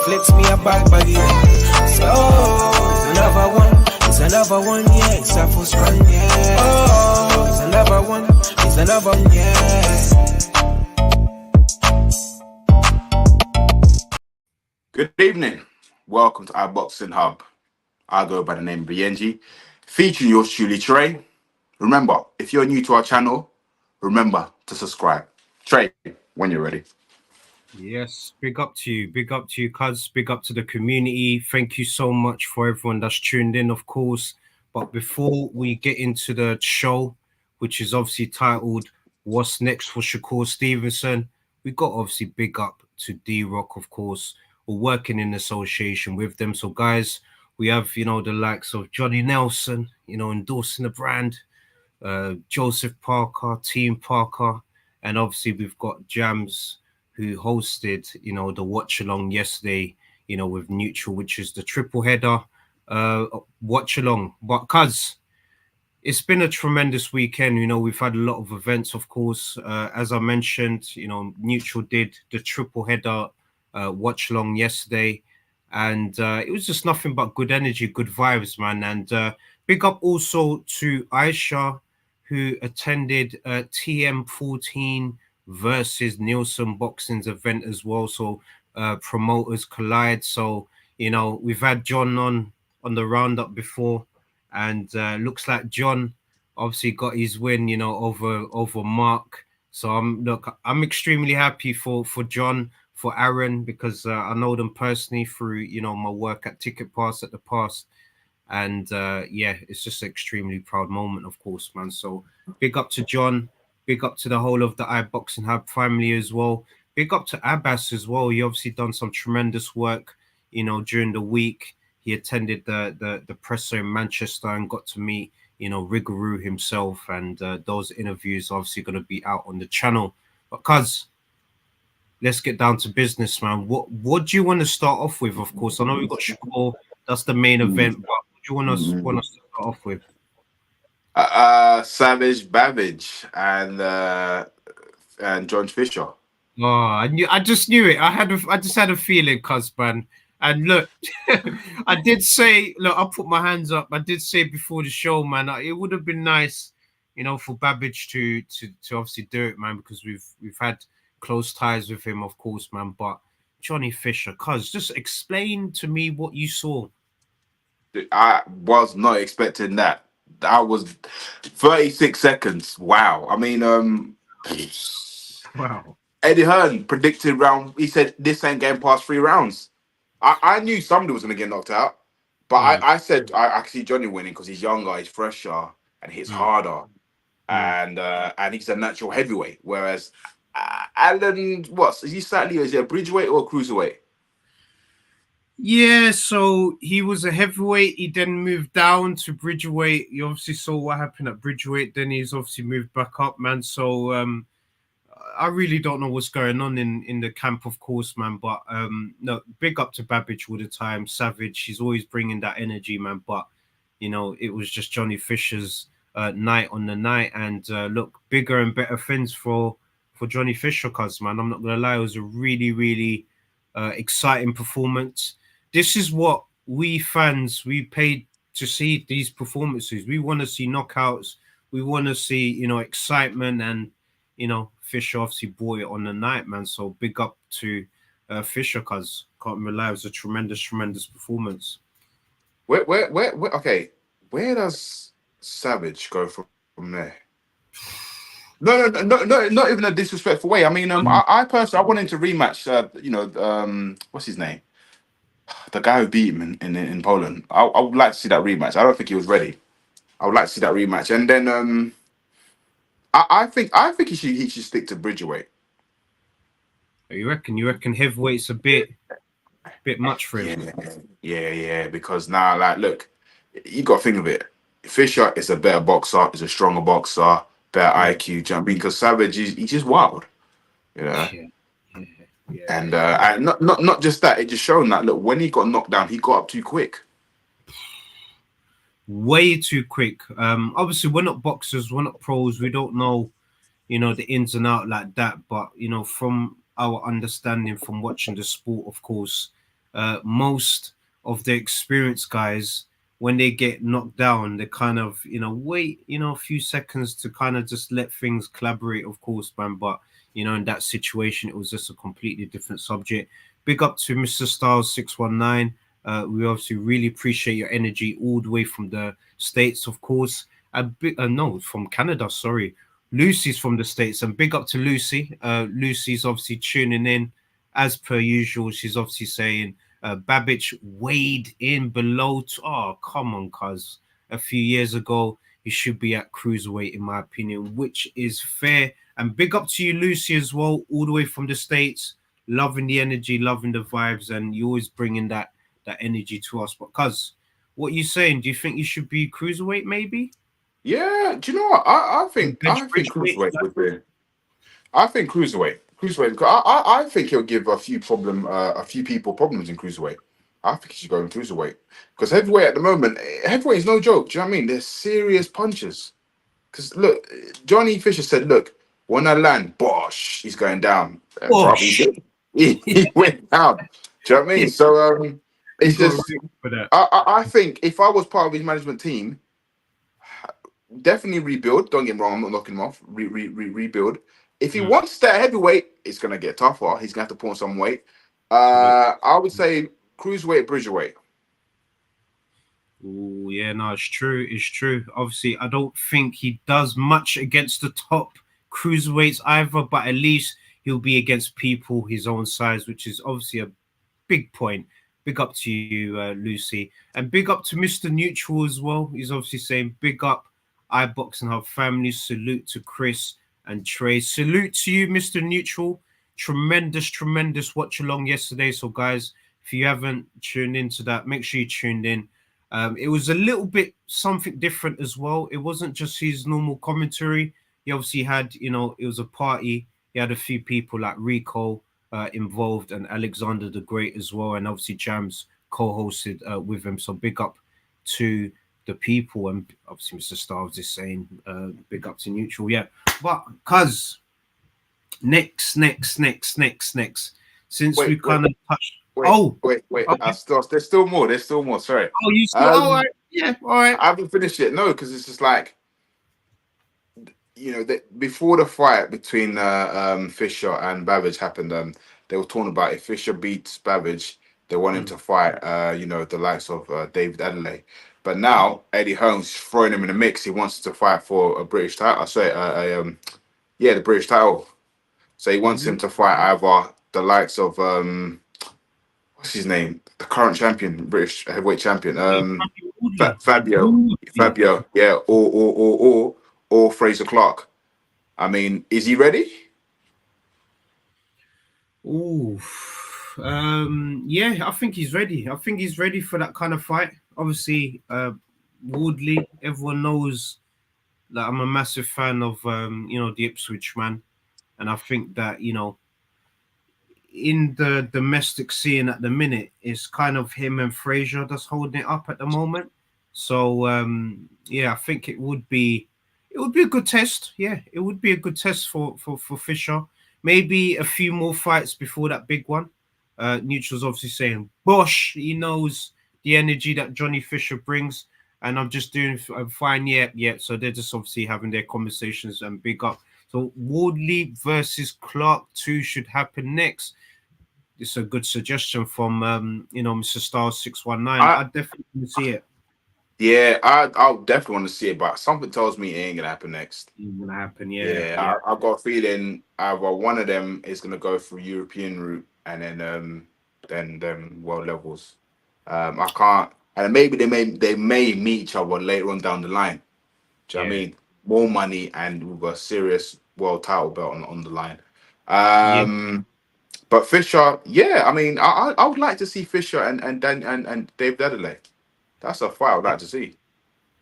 flips me a bag again. So, it's another one, yeah. It's a full run, yeah. Oh, it's another one, yeah. Good evening. Welcome to iBoxingHub. I go by the name Biyenge, featuring yours Truly Tre. Remember, if you're new to our channel, remember to subscribe. Tre, when you're ready. Yes, big up to you, cuz. Big up to the community. Thank you so much for everyone that's tuned in, of course. But before we get into the show, which is obviously titled What's Next for Shakur Stevenson, we got obviously big up to D-Rock, of course. We're working in association with them. So, guys, we have, the likes of Johnny Nelson, endorsing the brand, Joseph Parker, Team Parker, and obviously we've got Jams, who hosted, the watch along yesterday, with Neutral, which is the triple header watch along. But cuz it's been a tremendous weekend. We've had a lot of events, of course. As I mentioned, Neutral did the triple header watch along yesterday, and it was just nothing but good energy, good vibes, man. And big up also to Aisha, who attended TM14 versus Nielsen Boxing's event as well. So promoters collide. So we've had John on the roundup before, and looks like John obviously got his win over Mark. So I'm extremely happy for John, for Aaron, because I know them personally through my work at Ticket Pass at the past. And it's just an extremely proud moment, of course, man. So big up to John. Big up to the whole of the iBoxingHub family as well. Big up to Abbas as well. He obviously done some tremendous work, during the week. He attended the presser in Manchester and got to meet, Rigaroo himself. And those interviews are obviously going to be out on the channel. But cuz, let's get down to business, man. What do you want to start off with? Of course, I know we've got Shakur. That's the main event. But what do you want to start off with? Savage Babbage and John Fisher. Oh, I just knew it. I just had a feeling, cuz, man. And look, I did say, I'll put my hands up. I did say before the show, man, it would have been nice, for Babbage to obviously do it, man, because we've had close ties with him, of course, man. But Johnny Fisher, cuz, just explain to me what you saw. I was not expecting that. That was 36 seconds. Wow. I mean, wow. Eddie Hearn predicted he said this ain't getting past 3 rounds. I knew somebody was going to get knocked out, but I said I see Johnny winning because he's younger, he's fresher, and hits harder, and he's a natural heavyweight. Whereas Alan, is he slightly? Is he a bridgeweight or a cruiserweight? Yeah, so he was a heavyweight. He then moved down to bridgeweight. You obviously saw what happened at bridgeweight. Then he's obviously moved back up, man. So I really don't know what's going on in the camp, of course, man. But no, big up to Babbage all the time. Savage, he's always bringing that energy, man. But it was just Johnny Fisher's night on the night, and look, bigger and better things for Johnny Fisher, cuz, man. I'm not gonna lie, it was a really, really exciting performance. This is what we fans, we paid to see these performances. We want to see knockouts. We want to see, excitement, and, Fisher obviously brought it on the night, man. So big up to Fisher, cuz, can't rely. It was a tremendous, tremendous performance. Okay, where does Savage go from there? No, not even a disrespectful way. I mean, I personally, I wanted to rematch. What's his name? The guy who beat him in Poland. I would like to see that rematch. I don't think he was ready. I would like to see that rematch, and then I think he should stick to bridgeweight. You reckon heavyweight's a bit much for him? Yeah. Because now, look, you got to think of it. Fisher is a better boxer, is a stronger boxer, better IQ jumping. Because Savage, he's just wild, Yeah. And not just that, it just shown that, look, when he got knocked down, he got up too quick. Way too quick. Obviously, we're not boxers, we're not pros, we don't know, the ins and out like that. But from our understanding from watching the sport, of course, most of the experienced guys, when they get knocked down, they kind of, wait, a few seconds to kind of just let things collaborate, of course, man. But, in that situation, it was just a completely different subject. Big up to Mr. Styles 619. We obviously really appreciate your energy all the way from the States, of course. No, from Canada, sorry. Lucy's from the States, and big up to Lucy. Lucy's obviously tuning in as per usual. She's obviously saying Babbage weighed in below. Oh, come on, cuz. A few years ago, he should be at cruiserweight, in my opinion, which is fair. And big up to you, Lucy, as well, all the way from the States. Loving the energy, loving the vibes, and you always bringing that energy to us. But cuz, what are you saying? Do you think you should be cruiserweight, maybe? Yeah, do you know what? I think Bridgeweight? cruiserweight would be. I think cruiserweight. I think he'll give a few people problems in cruiserweight. I think he should go in cruiserweight because heavyweight at the moment, heavyweight is no joke. Do you know what I mean? They're serious punches. Because look, Johnny Fisher said, "Look, when I land, bosh, he's going down." Bosh. He went down. Do you know what I mean? So it's You got just. room for that. I think if I was part of his management team, definitely rebuild. Don't get me wrong, I'm not knocking him off. Rebuild. If he wants to stay at heavyweight, it's gonna get tougher. He's gonna have to put on some weight. I would say cruiserweight, bridgerweight. Oh, yeah, no, it's true. It's true. Obviously, I don't think he does much against the top cruiserweights either, but at least he'll be against people his own size, which is obviously a big point. Big up to you, Lucy. And big up to Mr. Neutral as well. He's obviously saying big up iBoxingHub family. Salute to Chris and Trey. Salute to you, Mr. Neutral. Tremendous watch along yesterday. So, guys, if you haven't tuned into that, make sure you tuned in. It was a little bit something different as well. It wasn't just his normal commentary. He obviously had, it was a party. He had a few people like Rico involved and Alexander the Great as well. And obviously Jams co-hosted with him. So big up to the people. And obviously Mr. Styles is saying big up to Neutral. Yeah. But cuz next. Since we kind of touched. Wait. Okay. There's still more. Sorry. Oh, you still all right? Yeah, all right. I haven't finished it. No, because it's just like, before the fight between Fisher and Babbage happened, they were talking about if Fisher beats Babbage, they want him to fight, the likes of David Adelaide. But now Eddie Holmes is throwing him in the mix. He wants to fight for a British title. The British title. So he wants him to fight either the likes of what's his name, the current champion, British heavyweight champion, Fabio, yeah, or Fraser Clark. I mean, is he ready? Ooh, yeah, I think he's ready. I think he's ready for that kind of fight. Obviously, Woodley, everyone knows that I'm a massive fan of the Ipswich man, and I think that in the domestic scene at the minute, it's kind of him and Fraser that's holding it up at the moment. So I think it would be a good test. Yeah, it would be a good test for Fisher. Maybe a few more fights before that big one. Neutral's obviously saying Bosh, he knows the energy that Johnny Fisher brings, and I'm just doing fine. Yeah. So they're just obviously having their conversations and big up. So Wardley versus Clark 2 should happen next. It's a good suggestion from Mr. Star 619. I definitely see it. Yeah, I'll definitely want to see it, but something tells me it ain't gonna happen next. It's gonna happen, yeah. I've got a feeling either one of them is gonna go through European route and then world levels. I can't, and maybe they may meet each other later on down the line. Do you know what I mean? More money and with a serious world title belt on the line. But Fisher, I mean, I would like to see Fisher and David Adelaide. That's a fight I'd like to see.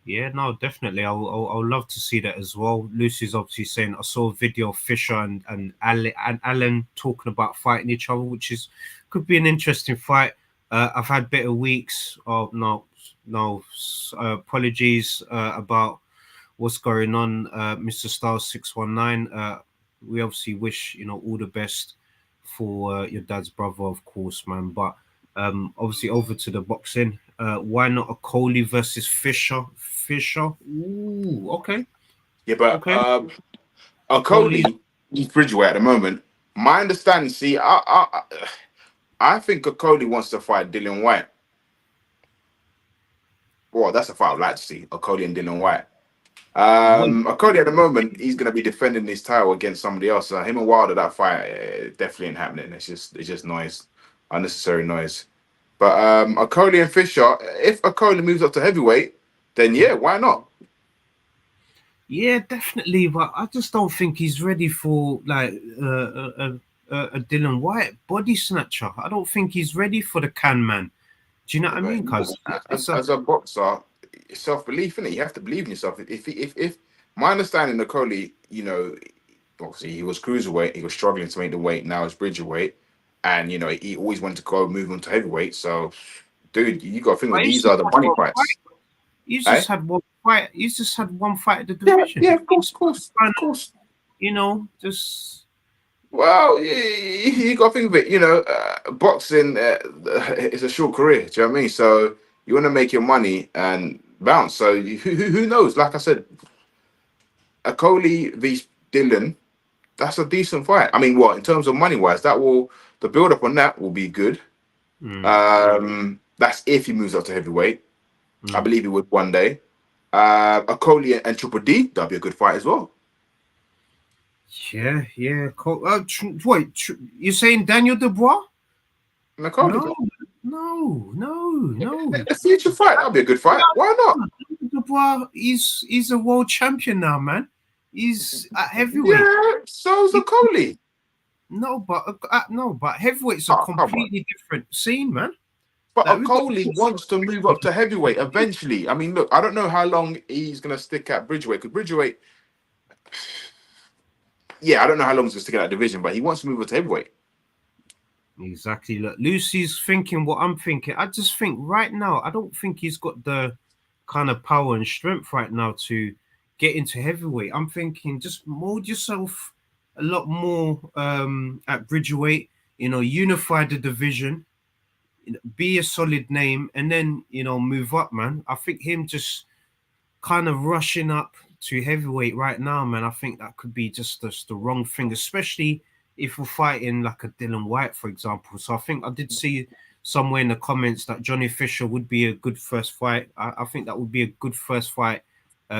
Yeah, no, definitely. I'll love to see that as well. Lucy's obviously saying I saw a video of Fisher and Alan talking about fighting each other, which could be an interesting fight. I've had better weeks. Apologies about what's going on, Mr. Star 619. We obviously wish all the best for your dad's brother, of course, man. But Obviously over to the boxing. Why not a Coley versus Fisher? Fisher. Ooh, okay. Yeah, but Okay. Coley. Okoli, he's Bridgeway at the moment. My understanding, see, I think Okoli wants to fight Dylan White. Well, that's a fight I'd like to see, Okoli and Dylan White. Okoli at the moment, he's going to be defending his title against somebody else. Him and Wilder, that fight definitely ain't happening. It's just noise, unnecessary noise. But Okoli and Fisher, if Okoli moves up to heavyweight, then yeah, why not? Yeah, definitely, but I just don't think he's ready for like a Dylan White body snatcher. I don't think he's ready for the can man. Do you know what I But mean? Because it's a as a boxer, self belief in it. You have to believe in yourself. If my understanding, Okoli, obviously he was cruiserweight. He was struggling to make the weight. Now it's Bridgerweight, and he always wanted to go move on to heavyweight. So, dude, you got to think that but these are the money fights. he's Eh? just had one fight. He's just had one fight at the Yeah, division. yeah, of course. Just Well, you got to think of it. Boxing is a short career. Do you know what I mean? So you want to make your money and bounce. So who knows? Like I said, a Coley v Dylan, that's a decent fight. I mean, what in terms of money wise, the build up on that will be good. That's if he moves up to heavyweight. I believe he would one day. A Coley and Triple D, that'd be a good fight as well. yeah. Wait, you're saying Daniel Dubois? And a Coley. No. A future fight, that'd be a good fight. Why not? Dubois, he's a world champion now, man. He's at heavyweight. Yeah, so's a Coley. No, but heavyweight's a Oh, come on. completely different scene, man. But Like, we've got- Okoli wants to move up to heavyweight eventually. I mean, look, I don't know how long he's going to stick at Bridgeweight, because Bridgeweight, yeah, I don't know how long he's going to stick at that division, but he wants to move up to heavyweight. Exactly. Look, Lucy's thinking what I'm thinking. I just think right now, I don't think he's got the kind of power and strength right now to get into heavyweight. I'm thinking just mold yourself a lot more at Bridgeweight, unify the division, be a solid name, and then move up, man. I think him just kind of rushing up to heavyweight right now, man, I think that could be just the wrong thing, especially if we're fighting like a Dylan White, for example. So I think I did see somewhere in the comments that Johnny Fisher would be a good first fight. I think that would be a good first fight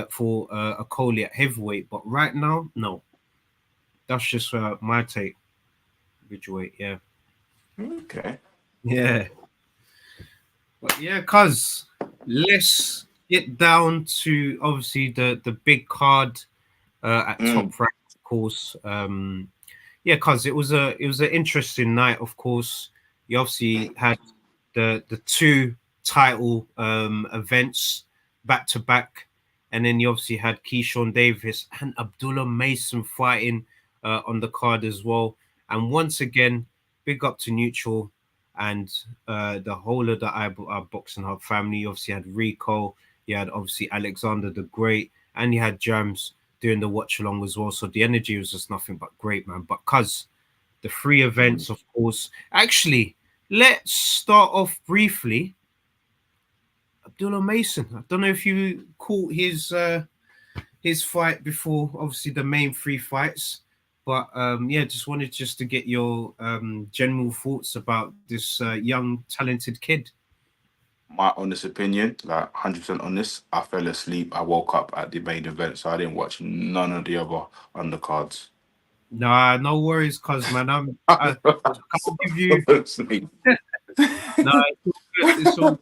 for a Coley at heavyweight, but right now, no. That's just my take. Bridgeweight, yeah. Okay. Yeah. But yeah, cuz let's get down to obviously the big card at Top Rank, of course. Yeah, cuz it was an interesting night, of course. You obviously had the two title events back to back, and then you obviously had Keyshawn Davis and Abdullah Mason fighting on the card as well. And once again, big up to Neutral and the whole of the iBoxingHub family. You obviously had Rico, you had obviously Alexander the Great, and you had Jams doing the watch along as well. So the energy was just nothing but great, man. But cuz the three events, of course. Actually, let's start off briefly. Abdullah Mason. I don't know if you caught his fight before, obviously the main three fights. But yeah, just wanted to get your general thoughts about this young, talented kid. My honest opinion, like 100% honest, I fell asleep. I woke up at the main event, so I didn't watch none of the other undercards. Nah, no worries, cuz man. I can't give you. Nah, it's all good.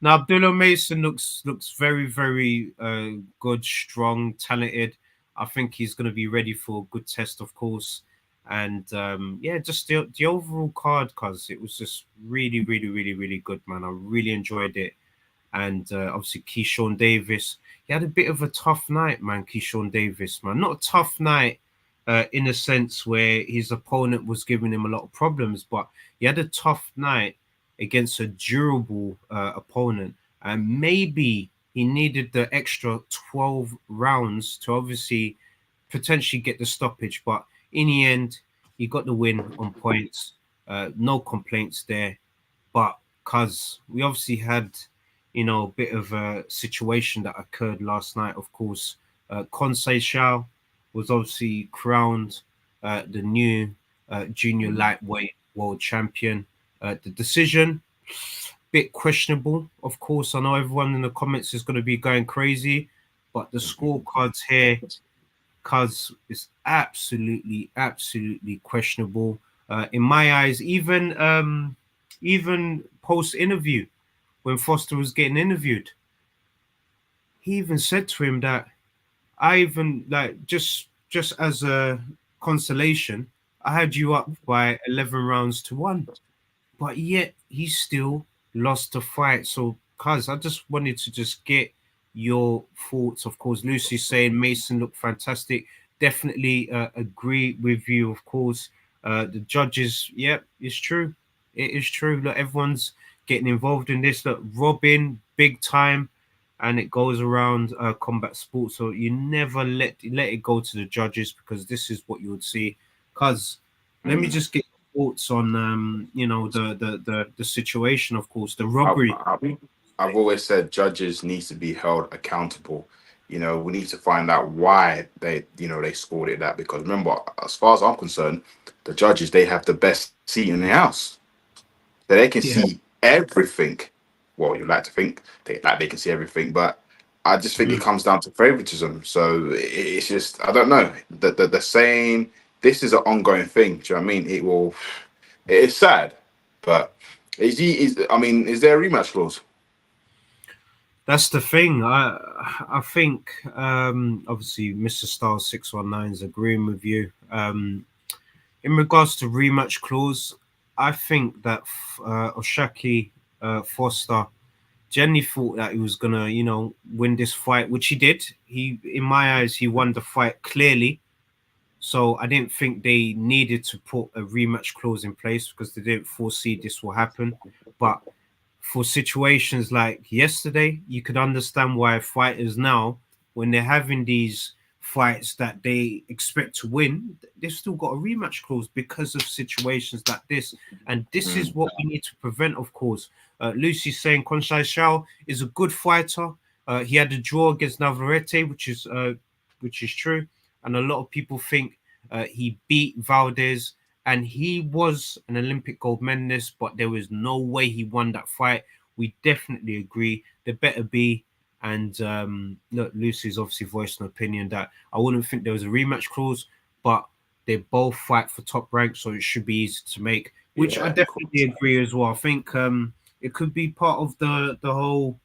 Now Abdullah Mason looks very, very good, strong, talented. I think he's going to be ready for a good test, of course. And yeah, just the overall card, cuz it was just really, really, really, really good, man. I really enjoyed it. And obviously Keyshawn Davis, he had a bit of a tough night, man. Keyshawn Davis, man, not a tough night in a sense where his opponent was giving him a lot of problems, but he had a tough night against a durable opponent, and maybe he needed the extra 12 rounds to obviously potentially get the stoppage, but in the end he got the win on points. No complaints there. but because we obviously had, a bit of a situation that occurred last night. Of course, Conceição was obviously crowned the new junior lightweight world champion. The decision, bit questionable. Of course, I know everyone in the comments is going to be going crazy, but the scorecards here, cuz is absolutely, absolutely questionable. In my eyes, even post interview when Foster was getting interviewed, he even said to him that I even like just as a consolation, I had you up by 11 rounds to 1, but yet he still lost the fight. So, cuz I just wanted to just get your thoughts. Of course, Lucy saying Mason looked fantastic. Definitely agree with you. Of course, the judges. Yep, it's true. It is true. Look, everyone's getting involved in this. Look, Robin, big time, and it goes around combat sports. So you never let it go to the judges, because this is what you would see. Cuz let me just get thoughts on the situation. Of course, the robbery. I've always said judges need to be held accountable. We need to find out why they scored it that, because remember, as far as I'm concerned, the judges, they have the best seat in the house. So they can Yeah. see everything. Well, you like to think they can see everything, but I just think it comes down to favoritism. So it's just, I don't know. The same, this is an ongoing thing. Do you know what I mean? It's sad, but is there a rematch clause? That's the thing. I think obviously Mr. Star 619 is agreeing with you. In regards to rematch clause, I think that Oshaki Foster Jenny thought that he was gonna, win this fight, which he did. In my eyes, he won the fight clearly. So I didn't think they needed to put a rematch clause in place, because they didn't foresee this will happen. But for situations like yesterday, you could understand why fighters now, when they're having these fights that they expect to win, they've still got a rematch clause because of situations like this. And this is what we need to prevent, of course. Lucy's saying Conceição is a good fighter. He had a draw against Navarrete, which is true. And a lot of people think he beat Valdez, and he was an Olympic gold medalist, but there was no way he won that fight. We definitely agree. There better be. And look, Lucy's obviously voiced an opinion that I wouldn't think there was a rematch clause, but they both fight for top rank, so it should be easy to make, which I definitely agree as well. I think it could be part of the whole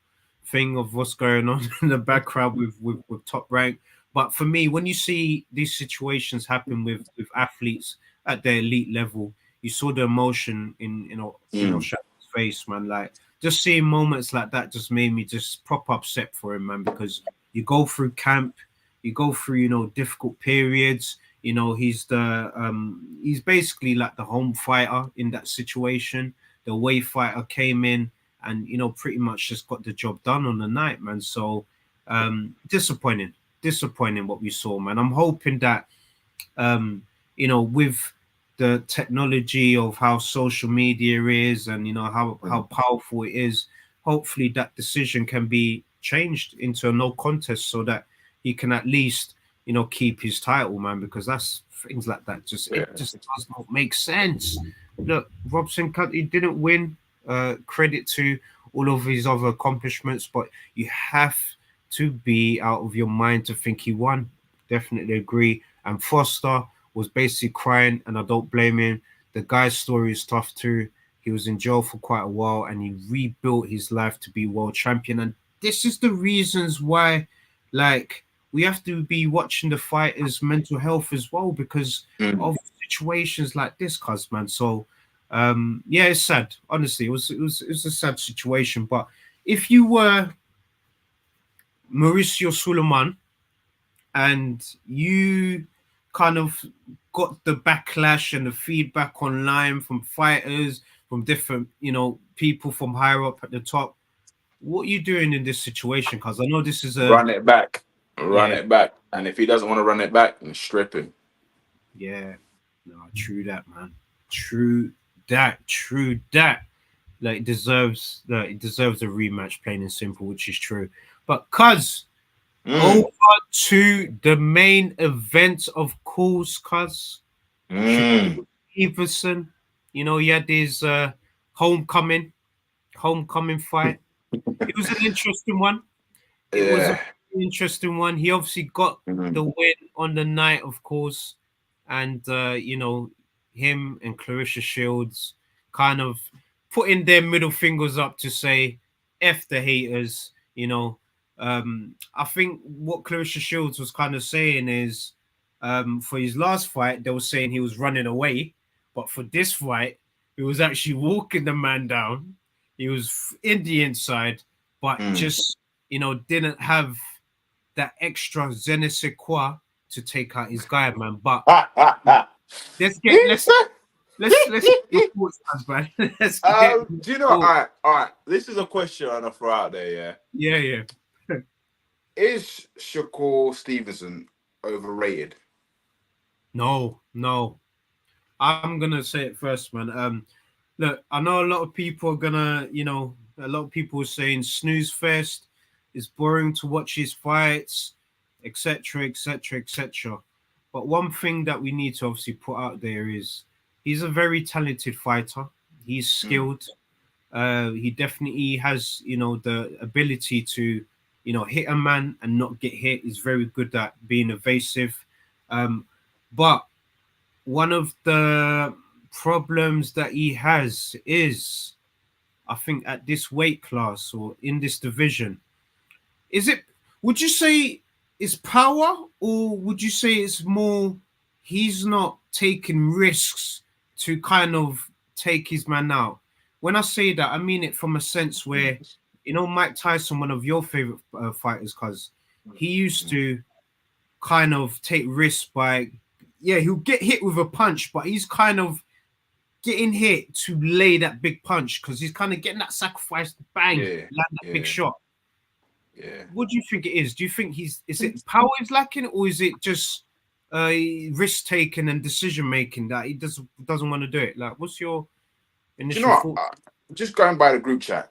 thing of what's going on in the background with top rank. But for me, when you see these situations happen with athletes at their elite level, you saw the emotion in Shakur's face, man. Like, just seeing moments like that just made me just proper upset for him, man, because you go through camp, you go through, difficult periods. He's basically like the home fighter in that situation. The away fighter came in and, pretty much just got the job done on the night, man. So disappointing what we saw, man. I'm hoping that, with the technology of how social media is, and how powerful it is, hopefully that decision can be changed into a no contest, so that he can at least keep his title, man, because that's things like that it just does not make sense. Look, Robson he didn't win, credit to all of his other accomplishments, but you have to be out of your mind to think he won. Definitely agree. And Foster was basically crying, and I don't blame him. The guy's story is tough too. He was in jail for quite a while, and he rebuilt his life to be world champion. And this is the reasons why, like, we have to be watching the fighters' mental health as well, because of situations like this, cuz, man. So, yeah, it's sad. Honestly, it was a sad situation. But if you were Mauricio Suleiman and you kind of got the backlash and the feedback online from fighters, from different, people from higher up at the top, what are you doing in this situation? Because I know this is Run it back. And if he doesn't want to run it back, then strip him. Yeah. No, true that, man. True that. Like it deserves a rematch, plain and simple, which is true. But cuz over Mm. to the main event, of course, cuz Mm. Shakur Stevenson, you know, he had his homecoming homecoming fight. It was an interesting one. It was a Yeah. interesting one. He obviously got the Mm. win on the night, of course, and you know, him and Clarissa Shields kind of putting their middle fingers up to say "F the haters." You know, I think what Clarissa Shields was kind of saying is, for his last fight, they were saying he was running away, but for this fight, he was actually walking the man down. He was in the inside, but Mm. just didn't have that extra je ne sais quoi to take out his guy, man. But Ha, ha, ha. let's get He said- let's get your thoughts, man. Let's get your Do you know? thoughts. All right. This is a question I'm gonna throw out there. Yeah, Yeah, yeah. is Shakur Stevenson overrated? No, no. I'm gonna say it first, man. Look, I know a lot of people are gonna, a lot of people are saying snooze fest. It's boring to watch his fights, etc., etc., etc. But one thing that we need to obviously put out there is he's a very talented fighter. He's Mm. skilled. He definitely has, the ability to, hit a man and not get hit. He's very good at being evasive. But one of the problems that he has is, I think, at this weight class or in this division, is it, would you say it's power, or would you say it's more he's not taking risks to kind of take his man out? When I say that, I mean it from a sense where, Mike Tyson, one of your favorite fighters, because he used to kind of take risks by, yeah, he'll get hit with a punch, but he's kind of getting hit to lay that big punch because he's kind of getting that sacrifice, bang, Yeah, land that big yeah, shot. yeah. What do you think it is? Do you think is it power is lacking, or is it just risk taking and decision making that he doesn't want to do it? Like, what's your Do you know initial what? thought? Just going by the group chat,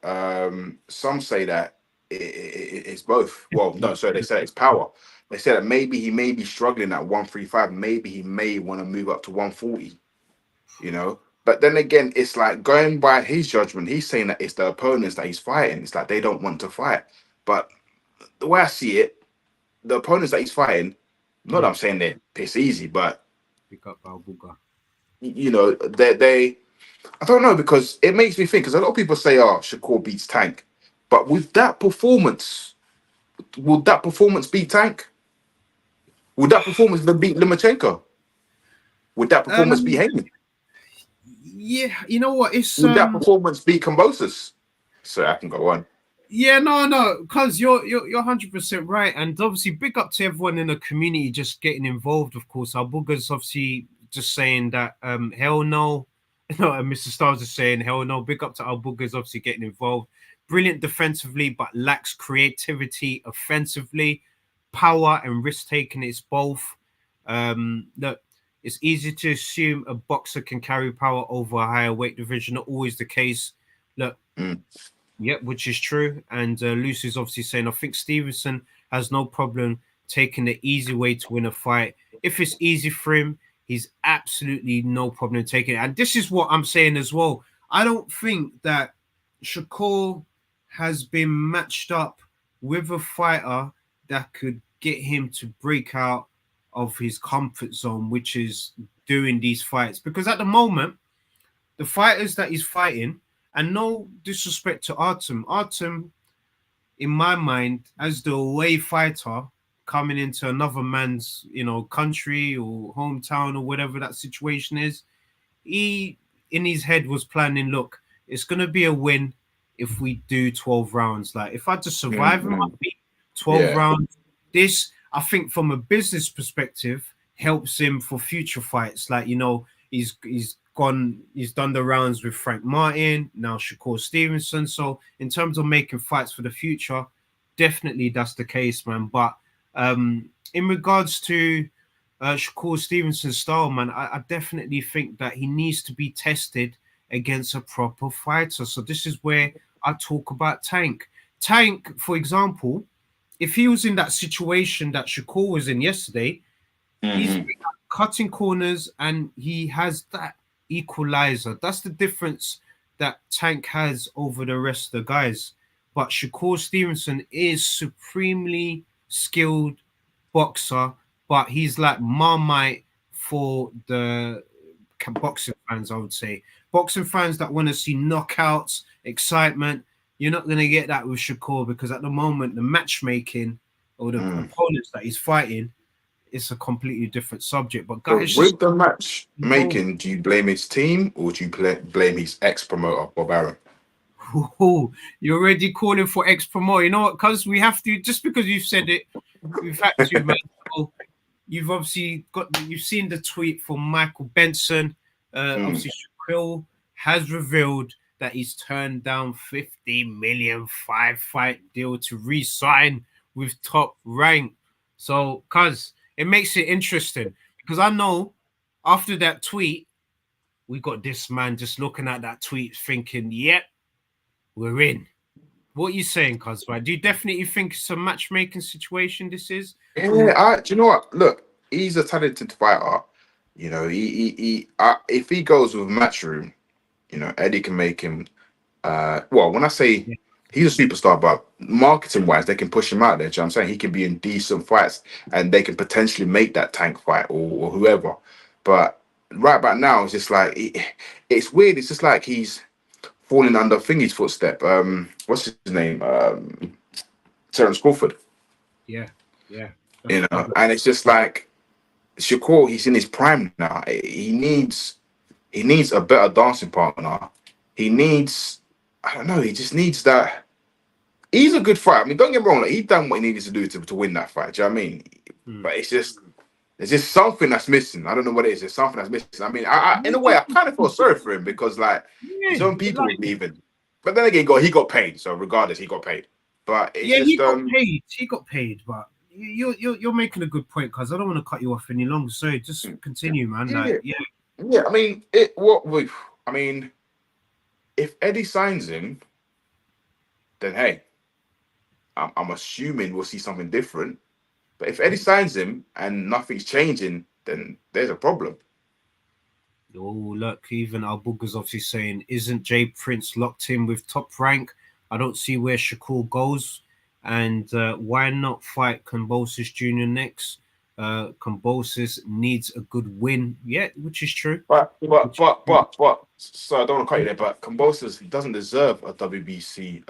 some say that it's both. Well, no, sorry, they said it's power. They said that maybe he may be struggling at 135. Maybe he may want to move up to 140. You know, but then again, it's like going by his judgment. He's saying that it's the opponents that he's fighting. It's like they don't want to fight. But the way I see it, the opponents that he's fighting, not that Mm, I'm saying they're piss easy, but pick up Balbuga. they I don't know, because it makes me think, because a lot of people say, "Oh, Shakur beats Tank," but with that performance, would that performance beat Tank? Would that performance then beat Lomachenko? Would that performance beat Um, Heyman? yeah, you know what? It's Would that performance beat Kambosos? So I can go on. Yeah, no, because you're 100% right, and obviously big up to everyone in the community just getting involved. Of course, our boogers obviously just saying that hell no, no, and Mr. Stars is saying hell no. Big up to our boogers obviously getting involved. Brilliant defensively, but lacks creativity offensively. Power and risk taking, it's both. Look, it's easy to assume a boxer can carry power over a higher weight division. Not always the case. Look, Mm. yeah, which is true. And Lucy's obviously saying, I think Stevenson has no problem taking the easy way to win a fight. If it's easy for him, he's absolutely no problem taking it. And this is what I'm saying as well. I don't think that Shakur has been matched up with a fighter that could get him to break out of his comfort zone, which is doing these fights. Because at the moment, the fighters that he's fighting, and no disrespect to Artem, in my mind, as the away fighter coming into another man's, country or hometown or whatever that situation is, he in his head was planning, look, it's gonna be a win if we do 12 rounds. Like if I just survive in my Mm. feet, 12 Yeah. rounds, this I think from a business perspective helps him for future fights. Like, he's done the rounds with Frank Martin, now Shakur Stevenson. So in terms of making fights for the future, definitely that's the case, man. But in regards to Shakur Stevenson's style, man, I definitely think that he needs to be tested against a proper fighter. So this is where I talk about Tank. Tank, for example, if he was in that situation that Shakur was in yesterday, he's cutting corners and he has that equalizer. That's the difference that Tank has over the rest of the guys. But Shakur Stevenson is supremely skilled boxer, but he's like Marmite for the boxing fans, I would say. Boxing fans that want to see knockouts, excitement, you're not going to get that with Shakur because at the moment, the matchmaking or the opponents that he's fighting, it's a completely different subject. But guys, with the match making, do you blame his team or do you blame his ex-promoter, Bob Arum? Oh, you're already calling for ex-promoter. You know what? Because we have to, just because you've said it, we've had to, man. So you've obviously you've seen the tweet from Michael Benson. Obviously, Shakur has revealed that he's turned down 50 million 5-fight deal to re-sign with Top Rank. So, cuz it makes it interesting because I know after that tweet, we got this man just looking at that tweet thinking, yep, we're in. What are you saying, cuz? Right? Do you definitely think it's a matchmaking situation this is? Yeah, do you know what? Look, he's a talented fighter. You know, if he goes with Matchroom, you know, Eddie can make him. Well, when I say he's a superstar, but marketing wise, they can push him out there. Do you know what I'm saying? He can be in decent fights, and they can potentially make that Tank fight or whoever. But right about now, it's just like it's weird. It's just like he's falling under Thingy's footstep. What's his name? Terence Crawford. Yeah. You know, and it's just like Shakur, he's in his prime now. He needs a better dancing partner. He needs, I don't know, he just needs that. He's a good fighter. I mean, don't get me wrong, like, he done what he needed to do to win that fight. Do you know what I mean? But it's just there's just something that's missing. I don't know what it is. There's something that's missing. I mean, I in a way, I kind of feel sorry for him because like his own people were leaving. But then again, he got paid. So regardless, he got paid. But it's just he got paid. He got paid, but you're making a good point, cuz I don't want to cut you off any longer. So just continue, man. Yeah. I mean, I mean, if Eddie signs him, then hey, I'm assuming we'll see something different. But if Eddie signs him and nothing's changing, then there's a problem. Oh, look, even our Booger's obviously saying, isn't Jay Prince locked in with Top Rank? I don't see where Shakur goes. And why not fight Kambosos Jr. next? Kambosos needs a good win. Yeah, which is true. But so I don't want to cut you there, but Kambosos doesn't deserve a WBC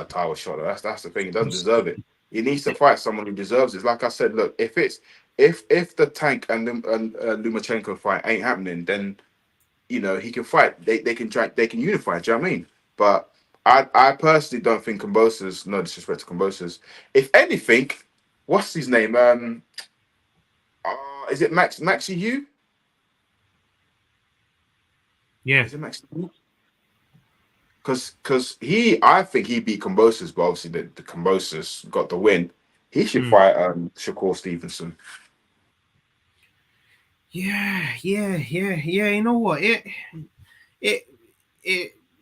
title shot. That's the thing. He doesn't deserve it. He needs to fight someone who deserves it. Like I said, look, if the Tank and Lomachenko fight ain't happening, then you know he can fight. They can unify. Do you know what I mean? But I personally don't think Kambosos. No disrespect to Kambosos. If anything, what's his name? Is it Maxi Hugh? Yeah. Is it Maxi Hugh? Because I think he beat Kambosos, but obviously the Kambosos got the win. He should fight Shakur Stevenson. Yeah. You know what? It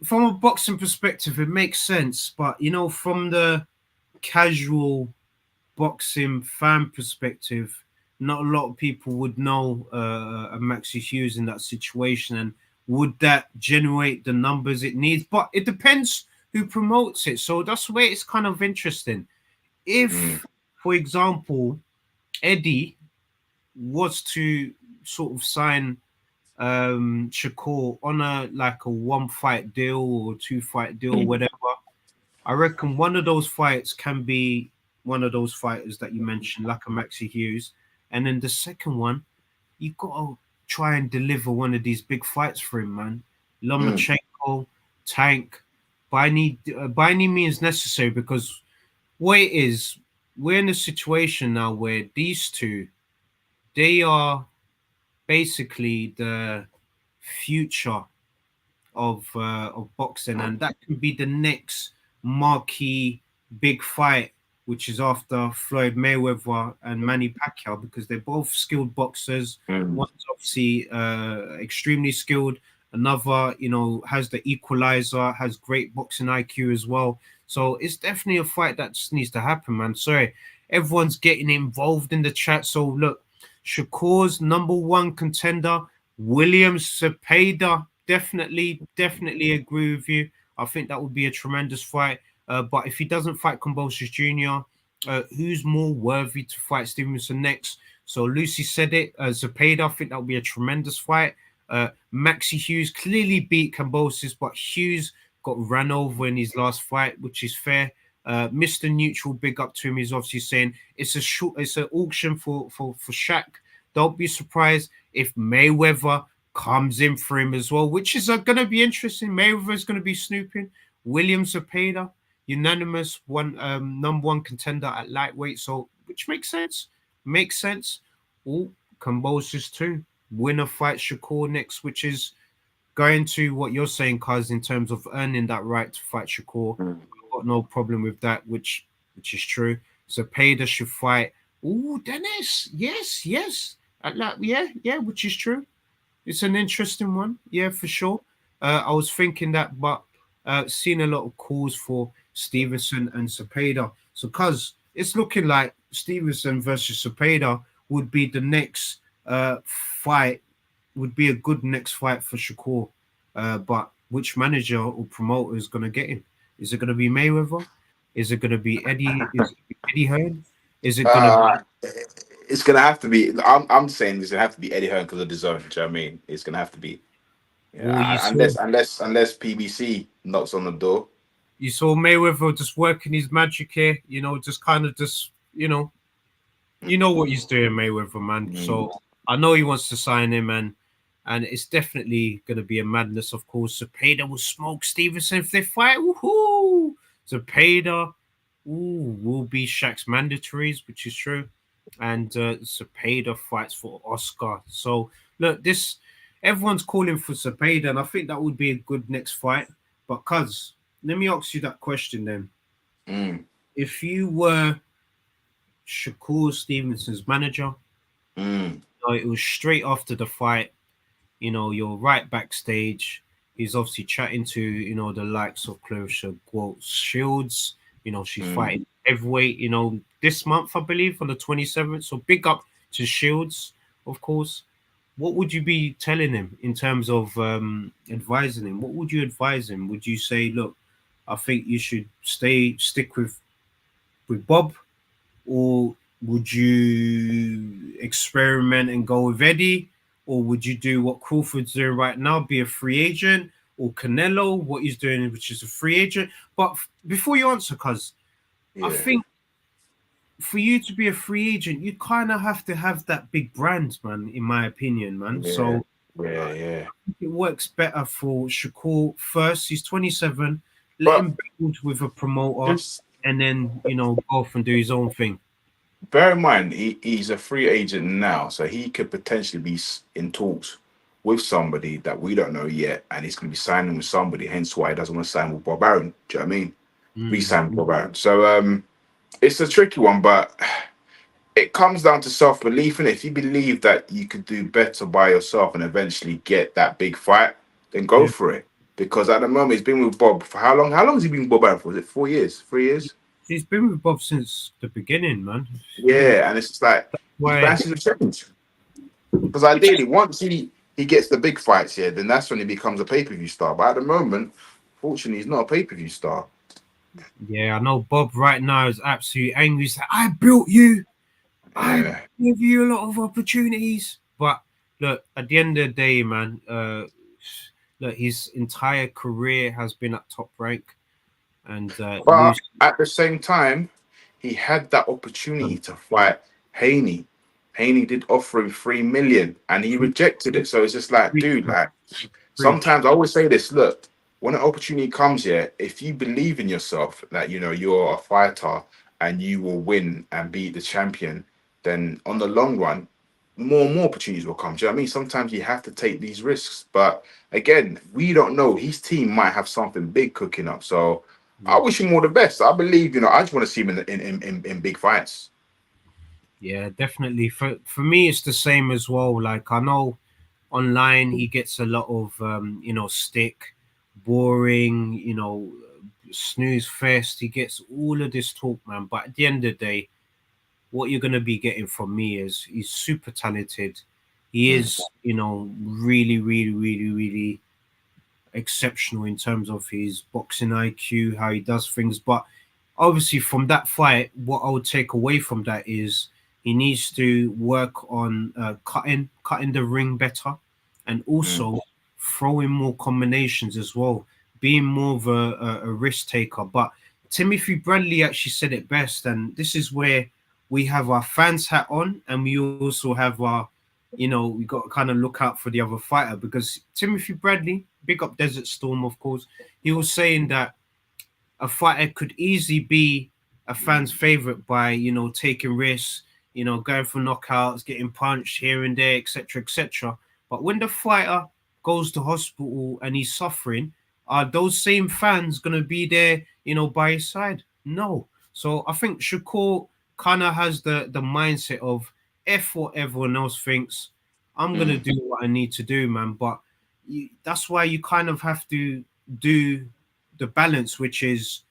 from a boxing perspective, it makes sense, but you know, from the casual boxing fan perspective, not a lot of people would know a Maxi Hughes in that situation, and would that generate the numbers it needs? But it depends who promotes it. So that's where it's kind of interesting. If, for example, Eddie was to sort of sign Shakur on a 1-fight deal or 2-fight deal, whatever, I reckon one of those fights can be one of those fighters that you mentioned, like a Maxi Hughes. And then the second one, you got to try and deliver one of these big fights for him, man. Lomachenko, Tank, by any means necessary, because what it is, we're in a situation now where these two, they are basically the future of boxing, and that can be the next marquee big fight, which is after Floyd Mayweather and Manny Pacquiao, because they're both skilled boxers. One's obviously extremely skilled, Another, has the equalizer, has great boxing IQ as well. So it's definitely a fight that just needs to happen, man. Sorry, everyone's getting involved in the chat. So look, Shakur's #1 contender, William Cepeda. Definitely agree with you. I think that would be a tremendous fight. But if he doesn't fight Kambosos Jr., who's more worthy to fight Stevenson next? So Lucy said it. Cepeda, I think that would be a tremendous fight. Maxi Hughes clearly beat Kambosos, but Hughes got ran over in his last fight, which is fair. Mr. Neutral, big up to him. He's obviously saying it's an auction for Shaq. Don't be surprised if Mayweather comes in for him as well, which is going to be interesting. Mayweather is going to be snooping. William Cepeda, unanimous #1 contender at lightweight, so which makes sense. Oh, Kambosos too. Winner fight Shakur next, which is going to what you're saying, cuz in terms of earning that right to fight Shakur. I've got no problem with that, which is true. Cepeda should fight. Oh, Dennis, yes. Yeah, which is true. It's an interesting one, yeah, for sure. I was thinking that, but seeing a lot of calls for Stevenson and Cepeda. So, cuz it's looking like Stevenson versus Cepeda would be the next fight, would be a good next fight for Shakur. But which manager or promoter is going to get him? Is it going to be Mayweather? Is it going to be Eddie Hearn? Is it going to be? It's going to have to be. I'm saying it's going to have to be Eddie Hearn because of the zone. Do you know what I mean? It's going to have to be. Unless PBC knocks on the door. You saw Mayweather just working his magic here, just kind of just, you know what he's doing, Mayweather, man. So I know he wants to sign him, and it's definitely going to be a madness, of course. Cepeda will smoke Stevenson if they fight. Woohoo! Cepeda, will be Shaq's mandatories, which is true. And Cepeda fights for Oscar. So look, everyone's calling for Cepeda, and I think that would be a good next fight. But cuz, let me ask you that question then. If you were Shakur Stevenson's manager, it was straight after the fight, you're right backstage. He's obviously chatting to, the likes of Clarissa Shields. She's fighting heavyweight, this month, I believe, on the 27th. So big up to Shields, of course. What would you be telling him in terms of advising him? What would you advise him? Would you say, look, I think you should stick with Bob, or would you experiment and go with Eddie, or would you do what Crawford's doing right now, be a free agent, or Canelo, what he's doing, which is a free agent? But before you answer, cuz I think for you to be a free agent, you kind of have to have that big brand, man, in my opinion, man. So it works better for Shakur first. He's 27. Let him build with a promoter, and then, go off and do his own thing. Bear in mind, he's a free agent now, so he could potentially be in talks with somebody that we don't know yet, and he's going to be signing with somebody, hence why he doesn't want to sign with Bob Arum. Do you know what I mean? Re-sign with Bob Arum. So it's a tricky one, but it comes down to self-belief. And if you believe that you could do better by yourself and eventually get that big fight, then go for it. Because at the moment, he's been with Bob for how long? How long has he been with Bob Arum for? Was it 4 years? 3 years? He's been with Bob since the beginning, man. Yeah, and it's just like fancies have changed. Because ideally, once he gets the big fights here, then that's when he becomes a pay-per-view star. But at the moment, fortunately, he's not a pay-per-view star. Yeah, I know Bob right now is absolutely angry. He's like, I built you. I give you a lot of opportunities. But look, at the end of the day, man, look, his entire career has been at top rank. And but at the same time, he had that opportunity to fight Haney. Haney did offer him 3 million, and he rejected it. So it's just like, dude, like sometimes I always say this: look, when an opportunity comes here, if you believe in yourself that you're a fighter and you will win and beat the champion, then on the long run, more and more opportunities will come. Do you know what I mean? Sometimes you have to take these risks, but again, we don't know. His team might have something big cooking up, so. I wish him all the best. I believe, I just want to see him in big fights. Yeah, definitely. For me, it's the same as well. Like, I know, online he gets a lot of stick, boring, snooze fest. He gets all of this talk, man. But at the end of the day, what you're gonna be getting from me is he's super talented. He is, really, really, really, really exceptional in terms of his boxing IQ, how he does things. But obviously, from that fight, what I would take away from that is he needs to work on cutting the ring better, and also throwing more combinations as well, being more of a risk taker. But Timothy Bradley actually said it best, and this is where we have our fans hat on, and we also have our, we got to kind of look out for the other fighter, because Timothy Bradley, big up Desert Storm, of course, he was saying that a fighter could easily be a fan's favorite by, taking risks, going for knockouts, getting punched here and there, etc., etc. But when the fighter goes to hospital and he's suffering, are those same fans going to be there, by his side? No. So I think Shakur kind of has the mindset of F what everyone else thinks. I'm going to do what I need to do, man. But that's why you kind of have to do the balance, which is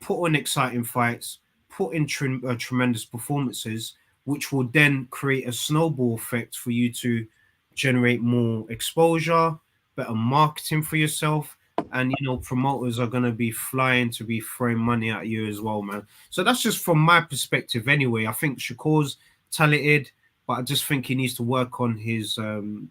put on exciting fights, put in tremendous performances, which will then create a snowball effect for you to generate more exposure, better marketing for yourself. And, promoters are going to be flying to be throwing money at you as well, man. So that's just from my perspective anyway. I think Shakur's talented, but I just think he needs to work on his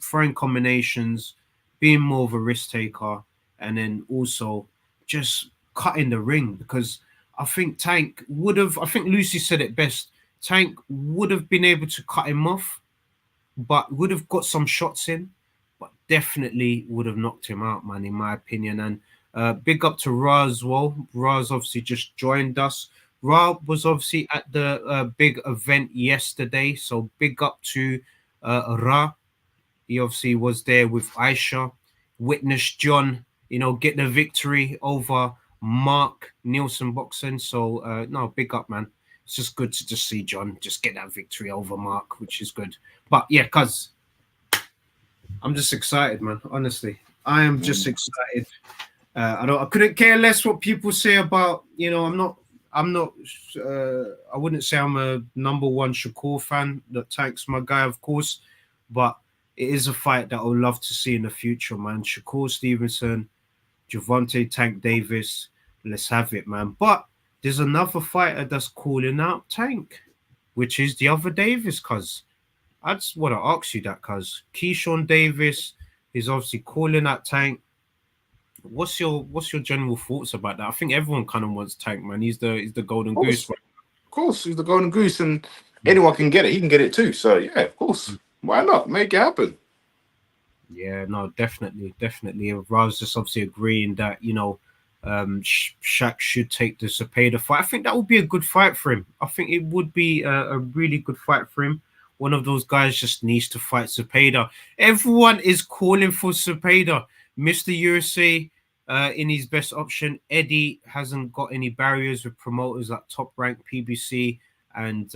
throwing combinations, being more of a risk taker, and then also just cutting the ring, because I think Tank would have, I think Lucy said it best, Tank would have been able to cut him off, but would have got some shots in, but definitely would have knocked him out, man, in my opinion. And big up to Ra as well. Ra's obviously just joined us. Ra was obviously at the big event yesterday, so big up to Ra. He obviously was there with Aisha, witnessed John, get the victory over Mark Nielsen boxing. So no, big up, man. It's just good to just see John just get that victory over Mark, which is good. But yeah, cuz I'm just excited, man. Honestly, I am just excited. I couldn't care less what people say about, I'm not I wouldn't say I'm a number one Shakur fan. That Tank's my guy, of course, but it is a fight that I would love to see in the future, man. Shakur Stevenson, Gervonta Tank Davis, let's have it, man. But there's another fighter that's calling out Tank, which is the other Davis, cuz. I just want to ask you that, cuz. Keyshawn Davis is obviously calling out Tank. What's your general thoughts about that? I think everyone kind of wants Tank, man. He's the golden goose. Of course, he's the golden goose, and anyone can get it. He can get it too. So yeah, of course. Why not? Make it happen. Yeah, no, definitely. Rav's just obviously agreeing that, Shaq should take the Cepeda fight. I think that would be a good fight for him. I think it would be a really good fight for him. One of those guys just needs to fight Cepeda. Everyone is calling for Cepeda. Mr. USA in his best option. Eddie hasn't got any barriers with promoters like Top Rank, PBC, and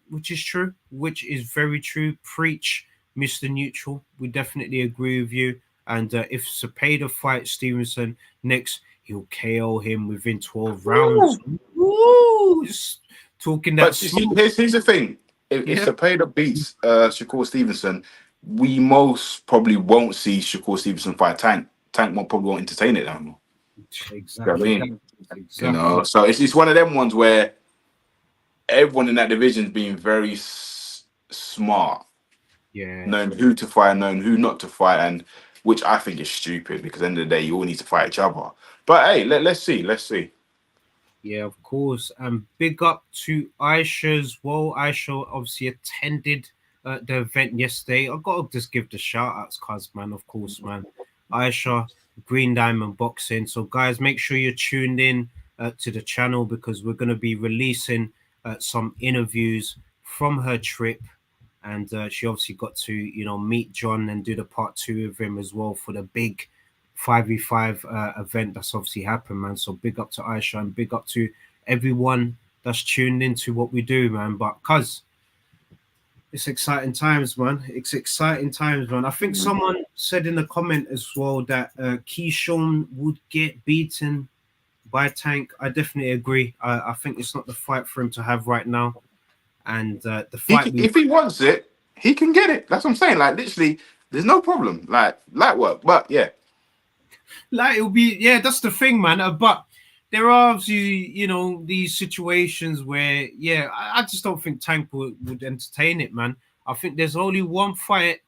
which is true, which is very true. Preach, Mr. Neutral. We definitely agree with you. And if Cepeda fights Stevenson next, he'll KO him within 12 rounds. Woo! Just talking that. But you see, here's the thing. If Cepeda beats Shakur Stevenson, we most probably won't see Shakur Stevenson fight Tank. Tank probably won't entertain it anymore. Exactly. You know what I mean? Exactly. So it's one of them ones where everyone in that division is being very smart. Yeah. Knowing who to fight, knowing who not to fight, and which I think is stupid, because at the end of the day, you all need to fight each other. But hey, let's see. Yeah, of course. And big up to Aisha as well. Aisha obviously attended the event yesterday. I've got to just give the shout outs, cuz, man, of course, man. Aisha, Green Diamond Boxing. So, guys, make sure you're tuned in to the channel, because we're going to be releasing some interviews from her trip. And she obviously got to, meet John and do the part 2 of him as well for the big 5v5 event that's obviously happened, man. So big up to Aisha and big up to everyone that's tuned into what we do, man. But cuz It's exciting times, man. It's exciting times, man. I think someone said in the comment as well that Keyshawn would get beaten by Tank. I definitely agree. I think it's not the fight for him to have right now. And the fight If he wants it, he can get it. That's what I'm saying. Like literally, there's no problem. Like light work. But yeah, like it'll be, yeah, that's the thing, man. But there are obviously, you know, these situations where, yeah, I just don't think Tank would entertain it, man. I think there's only one fight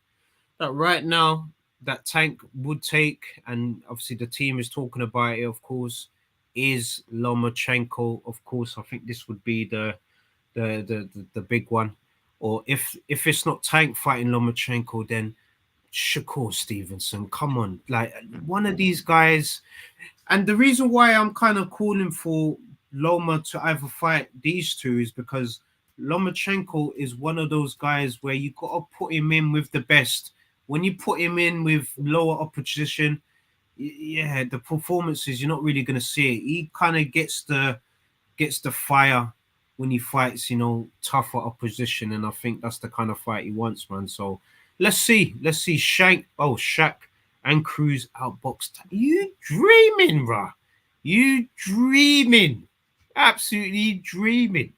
that right now that Tank would take, and obviously the team is talking about it, of course, is Lomachenko. Of course, I think this would be the big one. Or if it's not Tank fighting Lomachenko, then Shakur Stevenson. Come on, like one of these guys. And the reason why I'm kind of calling for Loma to either fight these two is because Lomachenko is one of those guys where you got to put him in with the best. When you put him in with lower opposition, yeah, the performances you're not really going to see it. He kind of gets the fire when he fights, you know, tougher opposition, and I think that's the kind of fight he wants, man. So let's see. Shaq and Cruz outboxed. You dreaming, rah? You dreaming? Absolutely dreaming.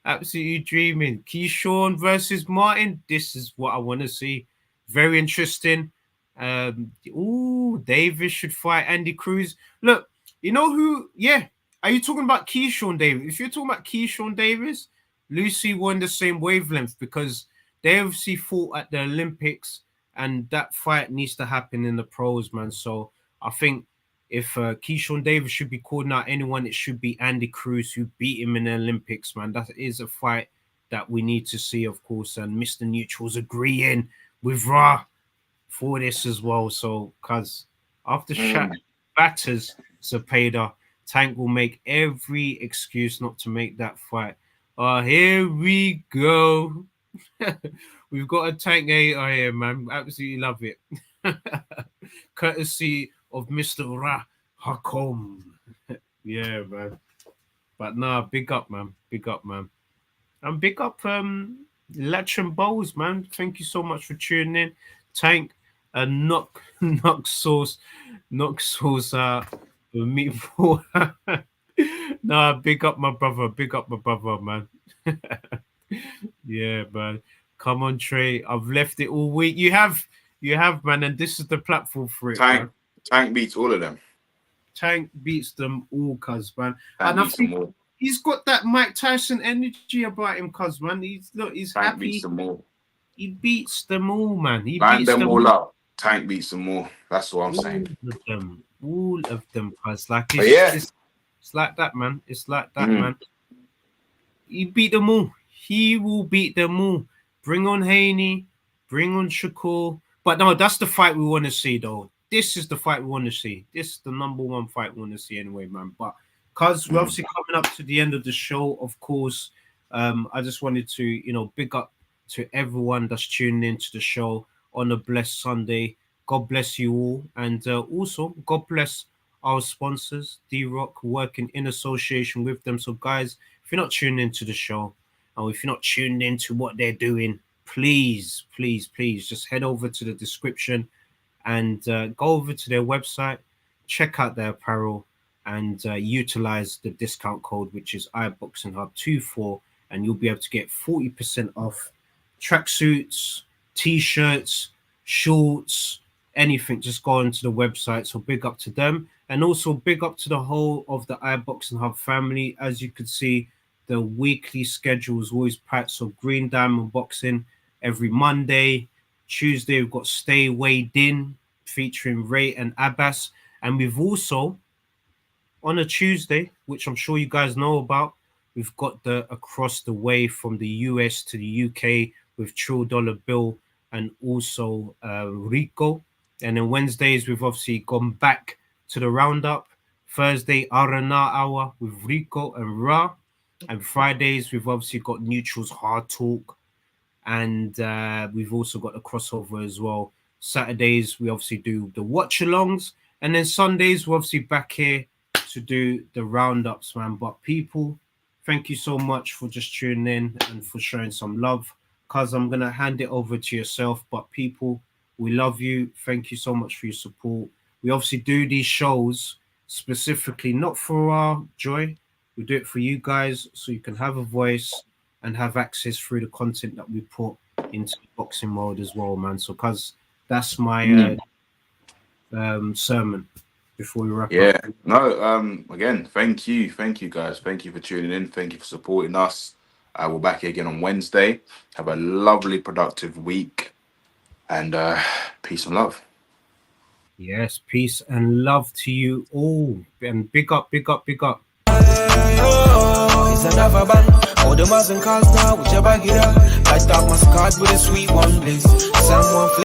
Absolutely dreaming. Keyshawn versus Martin. This is what I want to see. Very interesting. Davis should fight Andy Cruz. Look, you know who? Yeah. Are you talking about Keyshawn Davis? If you're talking about Keyshawn Davis, Lucy won the same wavelength because they obviously fought at the Olympics, and that fight needs to happen in the pros, man. So I think if Keyshawn Davis should be calling out anyone, it should be Andy Cruz, who beat him in the Olympics, man. That is a fight that we need to see, of course. And Mr. Neutral's agreeing with Ra for this as well. So, because after Shaq batters Zepeda, Tank will make every excuse not to make that fight. Here we go. We've got a Tank hater here, man. Absolutely love it. Courtesy of Mr. Ra Hakom. Yeah, man. But nah, big up, man. Big up, man. And big up Latch and Bowls, man. Thank you so much for tuning in. Tank and knock sauce meatball. Nah, big up my brother, man. Yeah, man. Come on, Trey. I've left it all week. You have, man, and this is the platform for it. Tank beats all of them. Tank beats them all, cuz, man. Tank And I beats them think all. he's got that Mike Tyson energy about him, cuz, man. He's Tank happy. beats them all. He beats them all, man. He Line beats them all up. Tank beats them all. That's what I'm saying. All of them, cuz. Like It's like that, man. It's like that, man. He beat them all. He will beat them all. Bring on Haney. Bring on Shakur. But no, that's the fight we want to see, though. This is the fight we want to see. This is the number one fight we want to see anyway, man. But because we're obviously coming up to the end of the show, of course, I just wanted to, you know, big up to everyone that's tuning into the show on a blessed Sunday. God bless you all. And also, God bless our sponsors, D-Rock, working in association with them. So, guys, if you're not tuning into the show, or if you're not tuning into what they're doing, please just head over to the description and go over to their website, check out their apparel, and utilize the discount code, which is iBoxingHub24, and you'll be able to get 40% off tracksuits, t-shirts, shorts, anything. Just go onto the website. So big up to them, and also big up to the whole of the iBoxing Hub family. As you can see, the weekly schedule is always packed. So Green Diamond Boxing every Monday. Tuesday, we've got Stay Weighed In featuring Ray and Abbas. And we've also, on a Tuesday, which I'm sure you guys know about, we've got the Across the Way from the US to the UK with True Dollar Bill and also Rico. And then Wednesdays, we've obviously gone back to the Roundup. Thursday, R&R Hour with Rico and Ra. And Fridays, we've obviously got Neutral's Hard Talk. And we've also got a crossover as well. Saturdays, we obviously do the watch-alongs. And then Sundays, we're obviously back here to do the roundups, man. But people, thank you so much for just tuning in and for showing some love Cuz I'm gonna hand it over to yourself. But people, we love you. Thank you so much for your support. We obviously do these shows specifically not for our joy. We do it for you guys so you can have a voice and have access through the content that we put into the boxing mode as well, man. So cuz that's my sermon before we wrap Yeah, up. no, again, thank you guys, thank you for tuning in, thank you for supporting us. We're back here again on Wednesday. Have a lovely, productive week, and peace and love. Yes, peace and love to you all. And big up, big up, big up. It's another band. All the Muslim cars now, whichever get up. I start my card with a sweet one, please. Someone